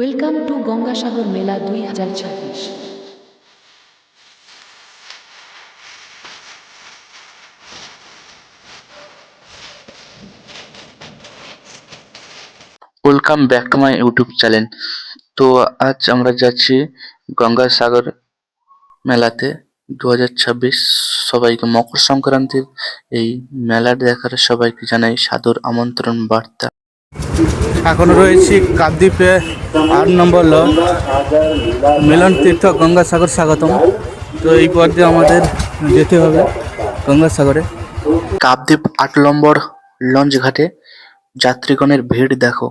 Welcome to Gangasagar মেলা 2026। Welcome back to my YouTube channel. তো আজ আমরা যাচ্ছি গঙ্গাসাগর মেলাতে 2026। সবাইকে মকর সংক্রান্তির এই মেলা দেখার সবাইকে জানাই সাদর আমন্ত্রণ বার্তা। এখন রয়েছি কাকদ্বীপে 8 নম্বর লঞ্চ মিলন তীর্থ গঙ্গাসাগর স্বাগতম। তো এই পথ দিয়ে আমাদের যেতে হবে গঙ্গাসাগরে। কাকদ্বীপ 8 নম্বর লঞ্চ ঘাটে যাত্রীগণের ভিড় দেখো।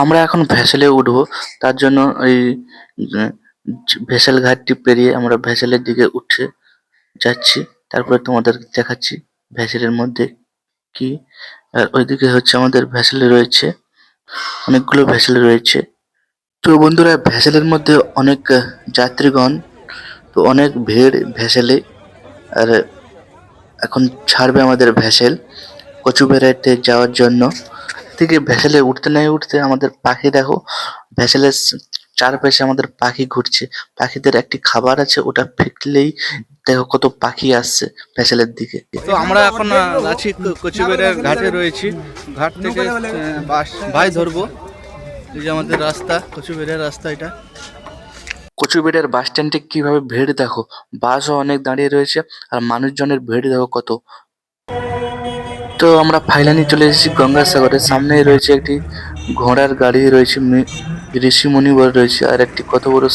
আমরা এখন ভেসেলে উঠবো, তার জন্য এই ভেসেল ঘাটটি পেরিয়ে আমরা ভেসেলের দিকে উঠে যাচ্ছি। তারপরে তোমাদের দেখাচ্ছি ভেসেলের মধ্যে কি। আর ওইদিকে হচ্ছে আমাদের ভেসেলে রয়েছে অনেকগুলো ভেসেল রয়েছে। তো বন্ধুরা, ভেসেলের মধ্যে অনেক যাত্রীগণ, তো অনেক ভিড় ভেসেলে। আর এখন ছাড়বে আমাদের ভেসেল কচুবেড়াতে যাওয়ার জন্য। থেকে ভেসেলে উঠতে না উঠতে আমাদের পাখি দেখো, ভেসেলের চারপাশে আমাদের পাখি ঘুরছে। পাখিদের একটি খাবার আছে, ওটা ফেকলেই দেখো কত পাখি আসছে ভেসেলের দিকে। তো আমরা এখন আছি কচুবেড়ার ঘাটে রয়েছি। ঘাট থেকে ভাই ধরবো। এই যে আমাদের রাস্তা, কচুবেড়ার রাস্তা এটা। কচুবেড়ার বাস স্ট্যান্ডে কিভাবে ভিড় দেখো, বাসও অনেক দাঁড়িয়ে রয়েছে আর মানুষজনের ভিড় দেখো কত। তো আমরা ফাইনালি চলে এসেছি গঙ্গাসাগরের সামনেই রয়েছে একটি ঘোড়ার গাড়ি রয়েছে, ঋষি মুনিবর রয়েছে আর একটি কত বড়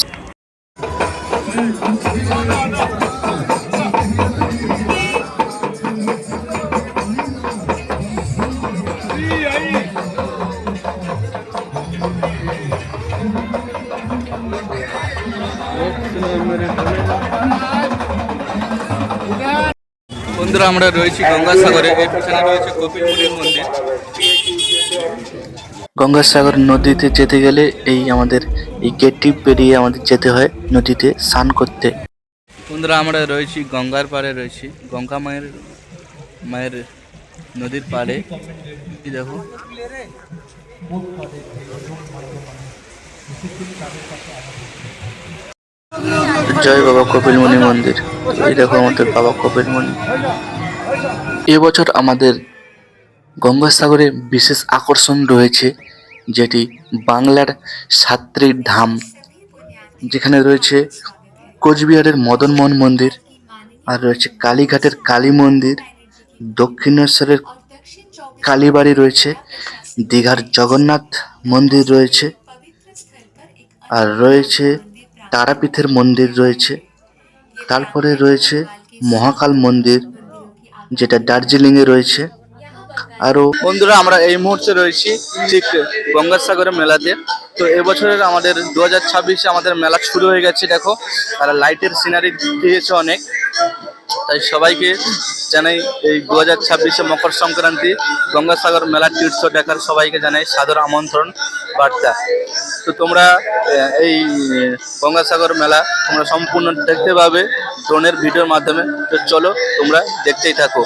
বন্ধুরা, আমরা রয়েছি গঙ্গাসাগরে। এর পিছনে রয়েছে কপিলমুনির মন্দির। গঙ্গাসাগর নদীতে যেতে গেলে এই আমাদের এই গেটটি পেরিয়ে আমাদের যেতে হয় নদীতে স্নান করতে। বন্ধুরা, আমরা রয়েছি গঙ্গার পাড়ে, রয়েছি গঙ্গা মায়ের মায়ের নদীর পাড়ে। এই দেখো, জয় বাবা কপিলমুনি মন্দির। এই দেখো আমাদের বাবা কপিলমুনি। এবছর আমাদের গঙ্গাসাগরে বিশেষ আকর্ষণ রয়েছে, যেটি বাংলার সাত্রিক ধাম, যেখানে রয়েছে কোচবিহারের মদনমোহন মন্দির, আর রয়েছে কালীঘাটের কালী মন্দির, দক্ষিণেশ্বরের কালীবাড়ি রয়েছে, দীঘার জগন্নাথ মন্দির রয়েছে, আর রয়েছে তারাপীঠের মন্দির রয়েছে। তারপরে রয়েছে মহাকাল মন্দির, যেটা দার্জিলিংয়ে রয়েছে। আরও বন্ধুরা, আমরা এই মুহূর্তে রয়েছি ঠিক গঙ্গাসাগরের মেলাতে। তো এবছরের আমাদের 2026-এ আমাদের মেলা শুরু হয়ে গেছে। দেখো, আর লাইটের সিনারি দিয়েছে অনেক। তাই সবাইকে জানাই এই 2026-এ মকর সংক্রান্তি গঙ্গাসাগর মেলার তীর্থ দেখার সবাইকে জানাই সাদর আমন্ত্রণ বার্তা। তো তোমরা এই গঙ্গাসাগর মেলা তোমরা সম্পূর্ণ দেখতে পাবে ড্রোনের ভিডিওর মাধ্যমে। তো চলো, তোমরা দেখতেই থাকো।